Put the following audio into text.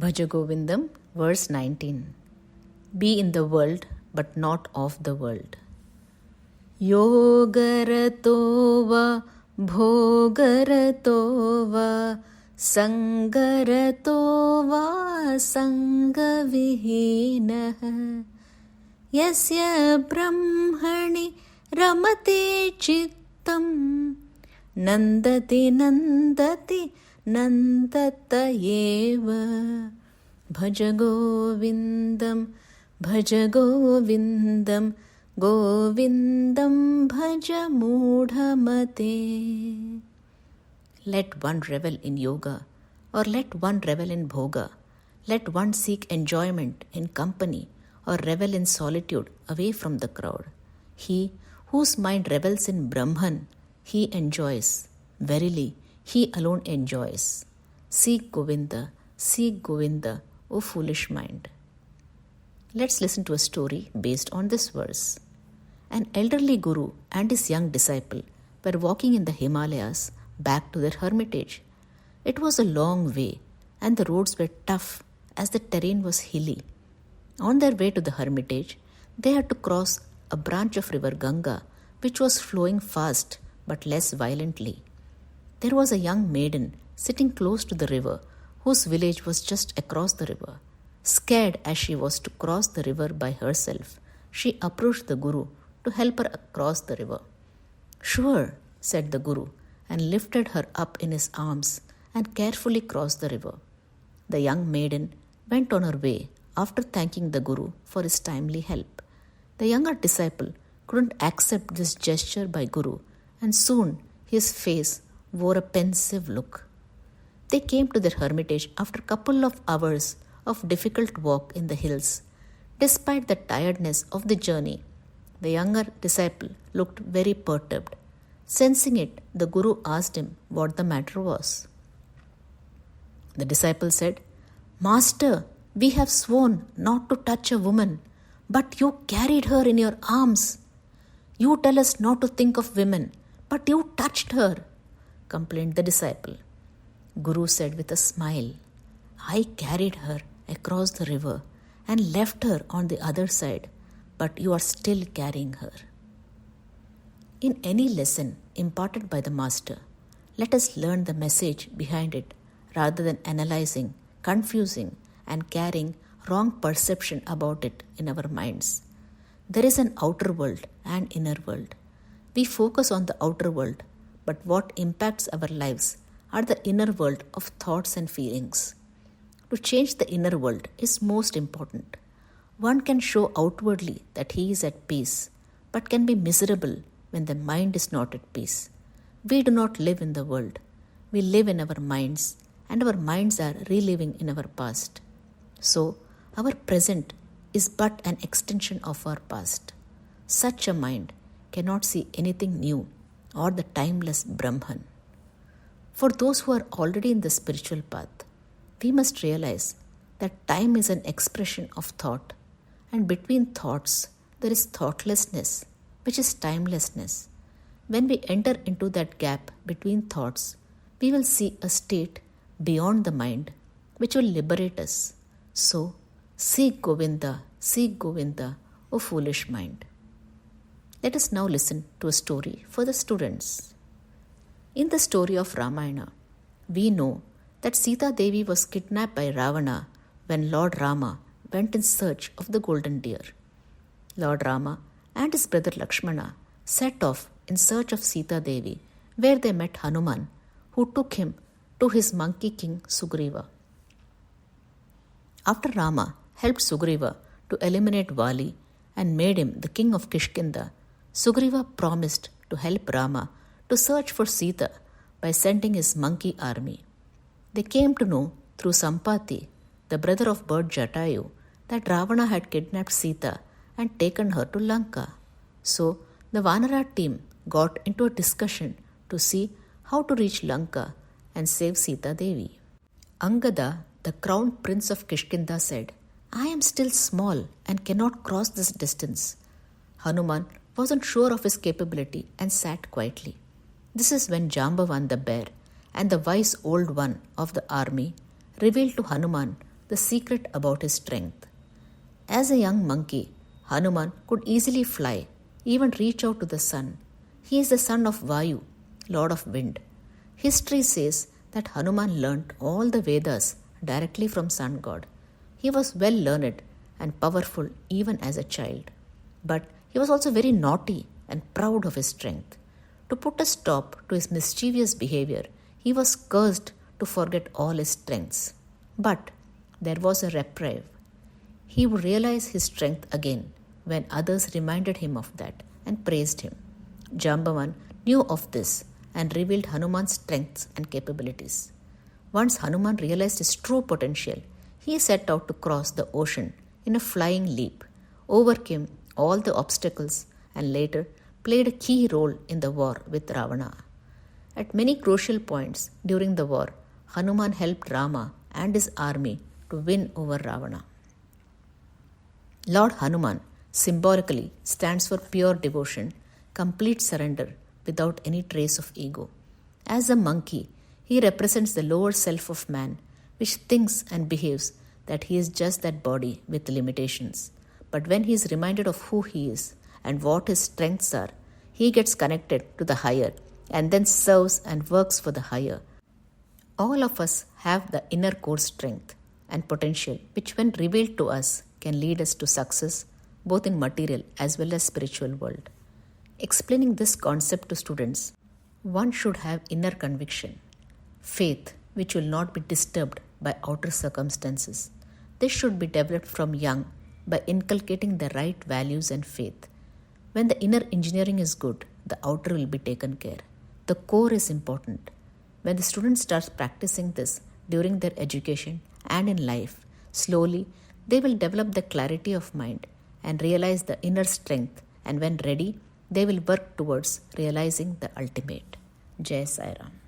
Bhaja Govindam, verse 19. Be in the world, but not of the world. Yogarato Va Bhogarato Va Sangarato Va Sangavihinah Yasya Brahmani Ramate Cittam Nandati Nandatyeva Bhaja Govindam Bhaja Govindam Govindam Bhaja Mudhamate. Let one revel in yoga, or let one revel in bhoga. Let one seek enjoyment in company, or revel in solitude away from the crowd. He whose mind revels in Brahman, he enjoys. Verily, he alone enjoys. Seek Govinda, O foolish mind. Let's listen to a story based on this verse. An elderly guru and his young disciple were walking in the Himalayas back to their hermitage. It was a long way, and the roads were tough as the terrain was hilly. On their way to the hermitage, they had to cross a branch of river Ganga, which was flowing fast but less violently. There was a young maiden sitting close to the river, whose village was just across the river. Scared as she was to cross the river by herself, she approached the Guru to help her across the river. Sure, said the Guru, and lifted her up in his arms and carefully crossed the river. The young maiden went on her way after thanking the Guru for his timely help. The younger disciple couldn't accept this gesture by Guru, and soon his face wore a pensive look. They came to their hermitage after a couple of hours of difficult walk in the hills. Despite the tiredness of the journey, the younger disciple looked very perturbed. Sensing it, the Guru asked him what the matter was. The disciple said, Master, we have sworn not to touch a woman, but you carried her in your arms. You tell us not to think of women, but you touched her, complained the disciple. Guru said with a smile, I carried her across the river and left her on the other side, but you are still carrying her. In any lesson imparted by the Master, let us learn the message behind it rather than analyzing, confusing, and carrying wrong perception about it in our minds. There is an outer world and inner world. We focus on the outer world, but what impacts our lives are the inner world of thoughts and feelings. To change the inner world is most important. One can show outwardly that he is at peace, but can be miserable when the mind is not at peace. We do not live in the world. We live in our minds, and our minds are reliving in our past. So, our present is but an extension of our past. Such a mind cannot see anything new or the timeless Brahman. For those who are already in the spiritual path, we must realize that time is an expression of thought, and between thoughts there is thoughtlessness, which is timelessness. When we enter into that gap between thoughts, we will see a state beyond the mind which will liberate us. So, seek Govinda, O foolish mind. Let us now listen to a story for the students. In the story of Ramayana, we know that Sita Devi was kidnapped by Ravana when Lord Rama went in search of the golden deer. Lord Rama and his brother Lakshmana set off in search of Sita Devi, where they met Hanuman, who took him to his monkey king Sugriva. After Rama helped Sugriva to eliminate Vali and made him the king of Kishkinda, Sugriva promised to help Rama to search for Sita by sending his monkey army. They came to know through Sampati, the brother of bird Jatayu, that Ravana had kidnapped Sita and taken her to Lanka. So the Vanara team got into a discussion to see how to reach Lanka and save Sita Devi. Angada, the crowned prince of Kishkinda, said, I am still small and cannot cross this distance. Hanuman wasn't sure of his capability and sat quietly. This is when Jambavan the bear and the wise old one of the army revealed to Hanuman the the secret about his strength. As a young monkey, Hanuman could easily fly, even reach out to the sun. He is the son of Vayu, lord of wind. History says that Hanuman learnt all the Vedas directly from sun god. He was well learned and powerful even as a child. But he was also very naughty and proud of his strength. To put a stop to his mischievous behavior, he was cursed to forget all his strengths. But there was a reprieve. He would realize his strength again when others reminded him of that and praised him. Jambavan knew of this and revealed Hanuman's strengths and capabilities. Once Hanuman realized his true potential, he set out to cross the ocean in a flying leap, overcame all the obstacles, and later played a key role in the war with Ravana. At many crucial points during the war, Hanuman helped Rama and his army to win over Ravana. Lord Hanuman symbolically stands for pure devotion, complete surrender without any trace of ego. As a monkey, he represents the lower self of man, which thinks and behaves that he is just that body with limitations. But when he is reminded of who he is and what his strengths are, he gets connected to the higher and then serves and works for the higher. All of us have the inner core strength and potential which, when revealed to us, can lead us to success both in material as well as spiritual world. Explaining this concept to students, one should have inner conviction, faith which will not be disturbed by outer circumstances. This should be developed from young by inculcating the right values and faith. When the inner engineering is good, the outer will be taken care. The core is important. When the student starts practicing this during their education and in life, slowly they will develop the clarity of mind and realize the inner strength, and when ready, they will work towards realizing the ultimate. Jai Sai Ram.